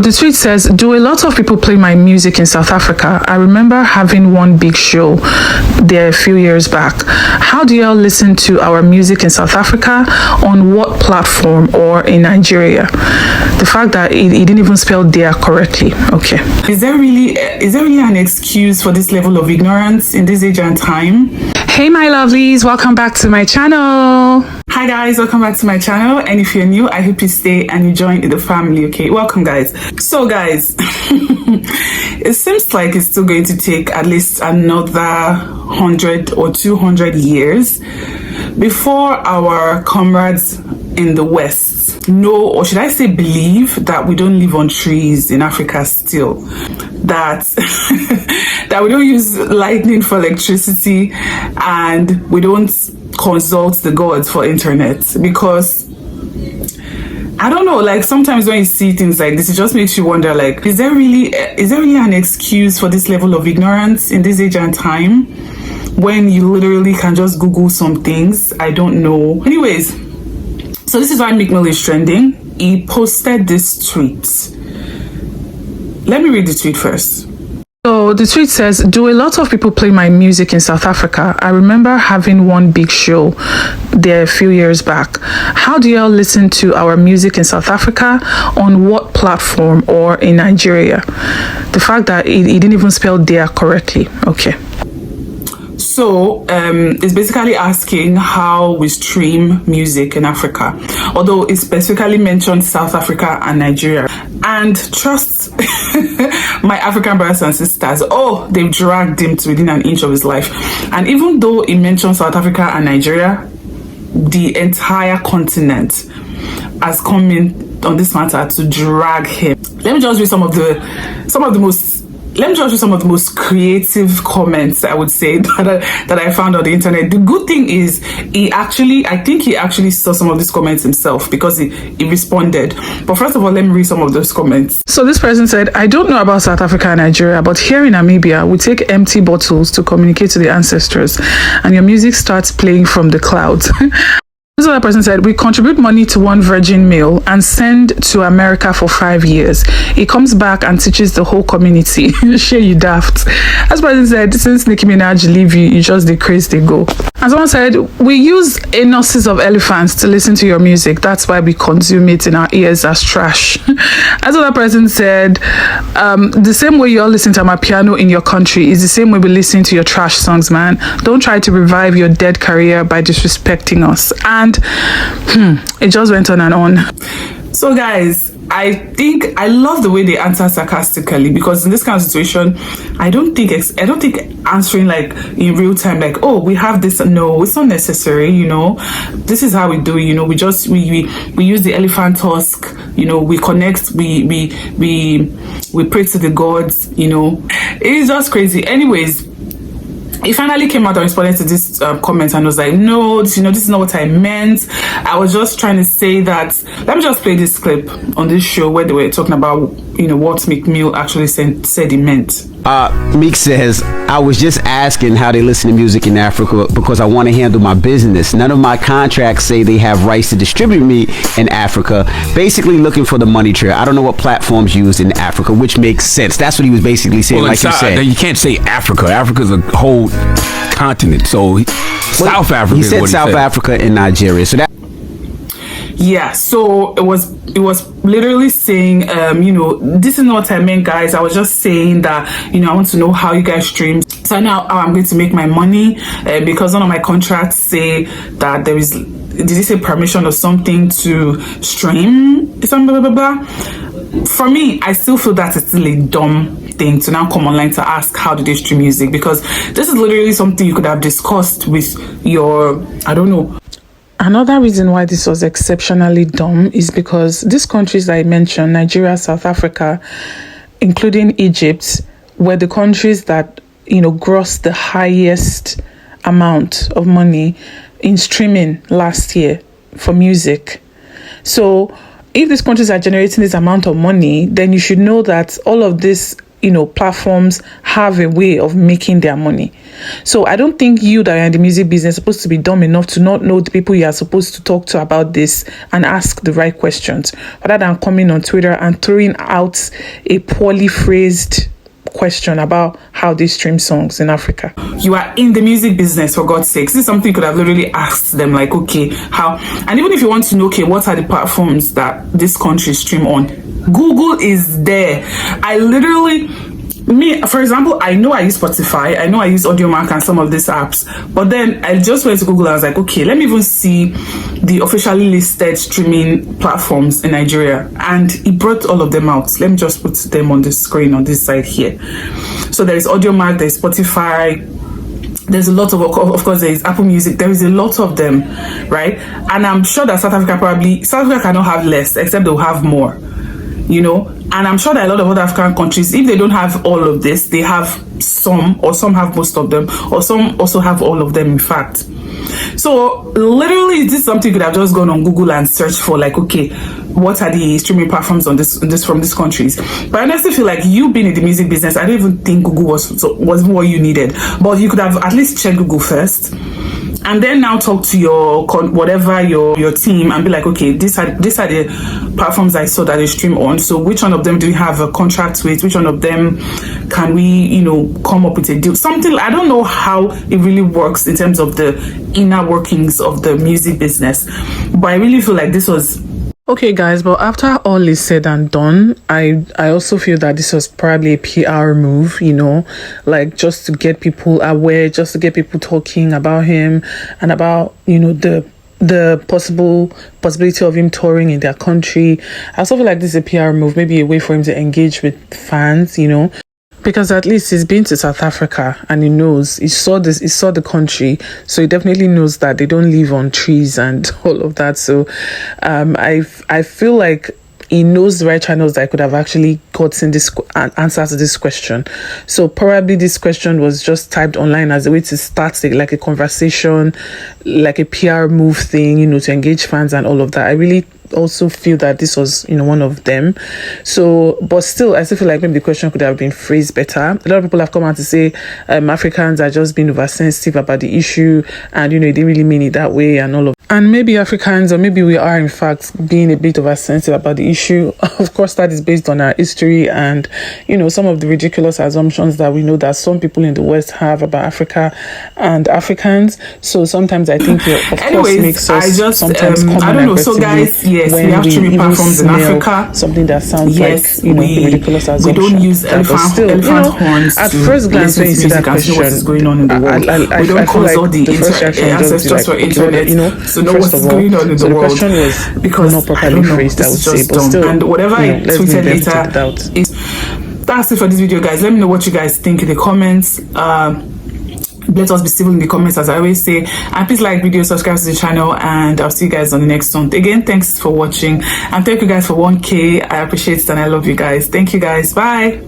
the tweet says, do a lot of people play my music in South Africa? I remember having one big show there a few years back. How do y'all listen to our music in South Africa? On what platform or in Nigeria? The fact that he didn't even spell there correctly. Okay. Is there really an excuse for this level of ignorance in this age and time? Hey my lovelies, welcome back to my channel. Hi guys, welcome back to my channel, and if you're new, I hope you stay and you join the family. Okay, welcome guys. So guys, it seems like it's still going to take at least another 100 or 200 years before our comrades in the West know, or should I say believe, that we don't live on trees in Africa still, that that we don't use lightning for electricity, and we don't consult the gods for internet. Because I don't know, like sometimes when you see things like this, it just makes you wonder, like, is there really an excuse for this level of ignorance in this age and time, when you literally can just Google some things? I don't know. Anyways, so this is why Meek is trending. He posted this tweet. Let me read the tweet first. So the tweet says, do a lot of people play my music in South Africa? I remember having one big show there a few years back. How do y'all listen to our music in South Africa? On what platform or in Nigeria? The fact that he didn't even spell there correctly. Okay. So it's basically asking how we stream music in Africa, although it specifically mentioned South Africa and Nigeria. And trust my African brothers and sisters, oh, they've dragged him to within an inch of his life. And even though he mentioned South Africa and Nigeria, the entire continent has come in on this matter to drag him. Let me just read some of the most creative comments, I would say, that I found on the internet. The good thing is, I think he actually saw some of these comments himself, because he responded. But first of all, let me read some of those comments. So this person said, I don't know about South Africa and Nigeria, but here in Namibia, we take empty bottles to communicate to the ancestors, and your music starts playing from the clouds. This other person said, we contribute money to one virgin male and send to America for 5 years. He comes back and teaches the whole community. Share you daft. As person said, since Nicki Minaj leave you, you just decrease, they go. And someone said, we use noses of elephants to listen to your music. That's why we consume it in our ears as trash. As another person said, the same way you all listen to my piano in your country is the same way we listen to your trash songs, man. Don't try to revive your dead career by disrespecting us. And it just went on and on. So guys, I think I love the way they answer sarcastically, because in this kind of situation, I don't think answering like in real time, like, oh, we have this. No, it's not necessary. You know, this is how we do it. You know, we use the elephant tusk. You know, we connect. We pray to the gods. You know, it's just crazy. Anyways, he finally came out and responded to this comment and was like, no, this is not what I meant. I was just trying to say that. Let me just play this clip on this show where they were talking about, what Meek actually said he meant. Meek says, I was just asking how they listen to music in Africa because I want to handle my business. None of my contracts say they have rights to distribute me in Africa. Basically looking for the money trail. I don't know what platforms used in Africa, which makes sense. That's what he was basically saying, well, like you said. You can't say Africa. Africa's a whole continent. So South Africa. He said South Africa and Nigeria. So that. Yeah, so it was literally saying, this is not what I meant, guys. I was just saying that, I want to know how you guys stream. So now I'm going to make my money because none of my contracts say that there is, did you say permission or something to stream? Blah, blah, blah. For me, I still feel that it's still a dumb thing to now come online to ask how do they stream music, because this is literally something you could have discussed with your, I don't know. Another reason why this was exceptionally dumb is because these countries I mentioned, Nigeria, South Africa, including Egypt, were the countries that, grossed the highest amount of money in streaming last year for music. So if these countries are generating this amount of money, then you should know that all of this, platforms have a way of making their money. So I don't think you that are in the music business are supposed to be dumb enough to not know the people you are supposed to talk to about this and ask the right questions, rather than coming on Twitter and throwing out a poorly phrased question about how they stream songs in Africa. You are in the music business, for God's sakes. This is something you could have literally asked them, like, okay, how? And even if you want to know, okay, what are the platforms that this country stream on? Google is there. For example, I know I use Spotify, I know I use AudioMark and some of these apps, but then I just went to Google and I was like, okay, let me even see the officially listed streaming platforms in Nigeria, and it brought all of them out. Let me just put them on the screen on this side here. So there is AudioMark, there is Spotify, there's a lot of course, there is Apple Music, there is a lot of them, right? And I'm sure that South Africa cannot have less, except they'll have more. And I'm sure that a lot of other African countries, if they don't have all of this, they have some, or some have most of them, or some also have all of them, in fact. So literally, this is something you could have just gone on Google and searched for, like, okay, what are the streaming platforms on this from these countries? But I honestly feel like, you being in the music business, I don't even think Google was what you needed, but you could have at least checked Google first, and then now talk to your team and be like, okay, these are the platforms I saw that they stream on. So which one of them do we have a contract with? Which one of them can we, come up with a deal? Something, I don't know how it really works in terms of the inner workings of the music business, but I really feel like this was... Okay, guys, but after all is said and done, I also feel that this was probably a PR move, like just to get people aware, just to get people talking about him and about, the possibility of him touring in their country. I also feel like this is a PR move, maybe a way for him to engage with fans, because at least he's been to South Africa and he saw the country, so he definitely knows that they don't live on trees and all of that. So I feel like he knows the right channels that I could have actually gotten this answer to this question. So probably this question was just typed online as a way to start like a conversation, like a PR move thing, to engage fans and all of that. I really also feel that this was one of them. So, but still, I still feel like maybe the question could have been phrased better. A lot of people have come out to say Africans are just being oversensitive about the issue, and they didn't really mean it that way and all of. And maybe Africans, or maybe we are in fact being a bit oversensitive about the issue. Of course, that is based on our history and some of the ridiculous assumptions that we know that some people in the West have about Africa and Africans. So sometimes I think it of course makes us sometimes I don't know. So guys, yes, we have streaming platforms in Africa. Something that sounds like ridiculous assumption. We don't use elephant horns at first glance when you see that question, what is going on in the world. We don't consult the ancestors for internet. So know what's going on in the world. The question was because not properly phrased, I would say, but still, and whatever I tweeted later is that's it for this video, guys. Let me know what you guys think in the comments. Let us be civil in the comments, as I always say, and please like video, subscribe to the channel, and I'll see you guys on the next one. Again, thanks for watching, and thank you guys for 1K. I appreciate it and I love you guys. Thank you guys. Bye.